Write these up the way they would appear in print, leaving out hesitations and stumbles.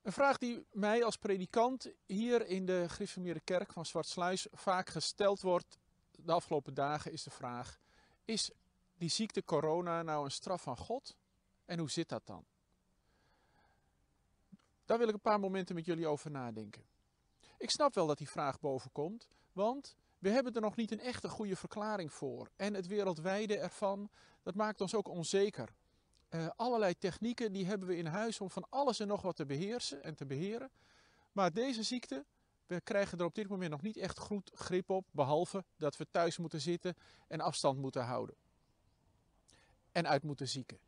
Een vraag die mij als predikant hier in de Gereformeerde Kerk van Zwartsluis vaak gesteld wordt de afgelopen dagen is de vraag: is die ziekte corona nou een straf van God? En hoe zit dat dan? Daar wil ik een paar momenten met jullie over nadenken. Ik snap wel dat die vraag bovenkomt, want we hebben er nog niet een echte goede verklaring voor. En het wereldwijde ervan, dat maakt ons ook onzeker. Allerlei technieken die hebben we in huis om van alles en nog wat te beheersen en te beheren. Maar deze ziekte, we krijgen er op dit moment nog niet echt goed grip op, behalve dat we thuis moeten zitten en afstand moeten houden. En uit moeten zieken.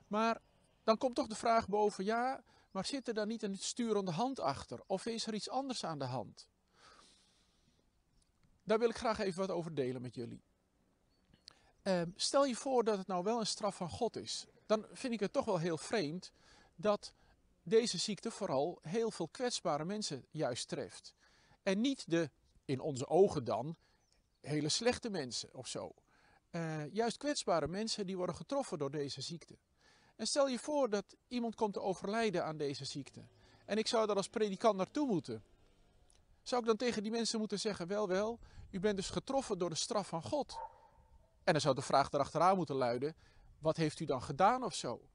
Maar dan komt toch de vraag boven, ja, maar zit er dan niet een sturende hand achter? Of is er iets anders aan de hand? Daar wil ik graag even wat over delen met jullie. Stel je voor dat het nou wel een straf van God is. Dan vind ik het toch wel heel vreemd dat deze ziekte vooral heel veel kwetsbare mensen juist treft. En niet de, in onze ogen dan, hele slechte mensen of zo. Juist kwetsbare mensen die worden getroffen door deze ziekte. En stel je voor dat iemand komt te overlijden aan deze ziekte. En ik zou daar als predikant naartoe moeten. Zou ik dan tegen die mensen moeten zeggen, wel, u bent dus getroffen door de straf van God. En dan zou de vraag erachteraan moeten luiden, wat heeft u dan gedaan of zo?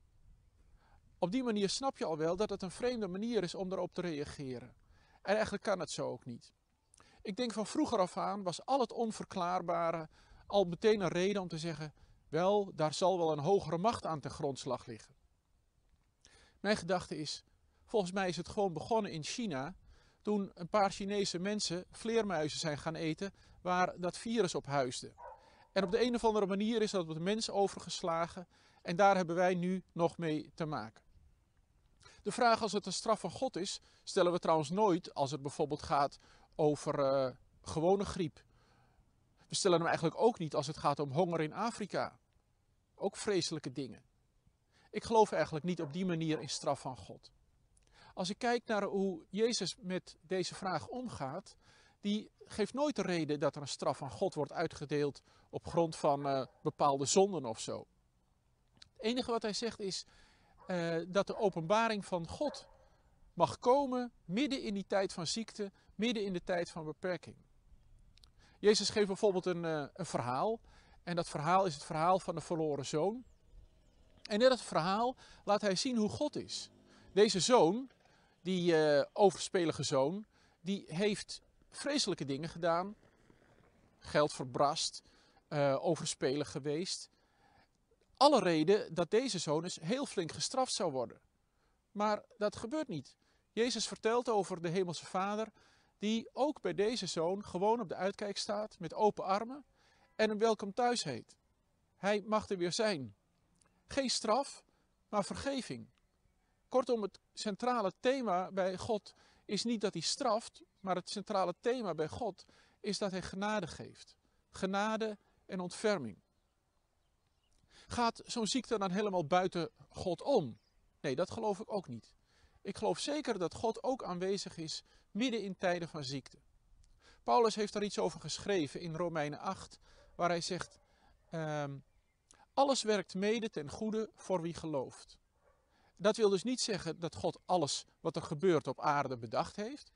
Op die manier snap je al wel dat het een vreemde manier is om daarop te reageren. En eigenlijk kan het zo ook niet. Ik denk van vroeger af aan was al het onverklaarbare al meteen een reden om te zeggen, wel, daar zal wel een hogere macht aan ten grondslag liggen. Mijn gedachte is, volgens mij is het gewoon begonnen in China, toen een paar Chinese mensen vleermuizen zijn gaan eten waar dat virus op huisde. En op de een of andere manier is dat op de mens overgeslagen en daar hebben wij nu nog mee te maken. De vraag als het een straf van God is, stellen we trouwens nooit als het bijvoorbeeld gaat over gewone griep. We stellen hem eigenlijk ook niet als het gaat om honger in Afrika. Ook vreselijke dingen. Ik geloof eigenlijk niet op die manier in straf van God. Als ik kijk naar hoe Jezus met deze vraag omgaat, die geeft nooit de reden dat er een straf van God wordt uitgedeeld op grond van bepaalde zonden of zo. Het enige wat hij zegt is dat de openbaring van God mag komen midden in die tijd van ziekte, midden in de tijd van beperking. Jezus geeft bijvoorbeeld een verhaal en dat verhaal is het verhaal van de verloren zoon. En in dat verhaal laat hij zien hoe God is. Deze zoon, die overspelige zoon, die heeft vreselijke dingen gedaan. Geld verbrast, overspelig geweest. Alle reden dat deze zoon dus heel flink gestraft zou worden. Maar dat gebeurt niet. Jezus vertelt over de hemelse Vader, die ook bij deze zoon gewoon op de uitkijk staat met open armen en hem welkom thuis heet. Hij mag er weer zijn. Geen straf, maar vergeving. Kortom, het centrale thema bij God is niet dat hij straft, maar het centrale thema bij God is dat hij genade geeft. Genade en ontferming. Gaat zo'n ziekte dan helemaal buiten God om? Nee, dat geloof ik ook niet. Ik geloof zeker dat God ook aanwezig is midden in tijden van ziekte. Paulus heeft daar iets over geschreven in Romeinen 8, waar hij zegt, alles werkt mede ten goede voor wie gelooft. Dat wil dus niet zeggen dat God alles wat er gebeurt op aarde bedacht heeft,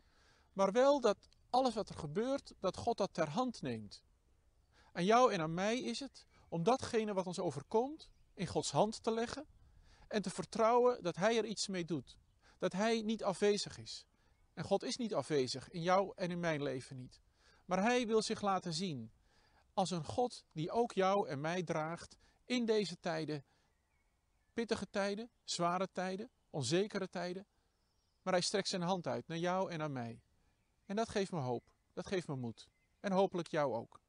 maar wel dat alles wat er gebeurt, dat God dat ter hand neemt. Aan jou en aan mij is het om datgene wat ons overkomt in Gods hand te leggen en te vertrouwen dat Hij er iets mee doet. Dat Hij niet afwezig is. En God is niet afwezig, in jou en in mijn leven niet. Maar Hij wil zich laten zien als een God die ook jou en mij draagt in deze tijden. Pittige tijden, zware tijden, onzekere tijden. Maar Hij strekt zijn hand uit naar jou en naar mij. En dat geeft me hoop, dat geeft me moed. En hopelijk jou ook.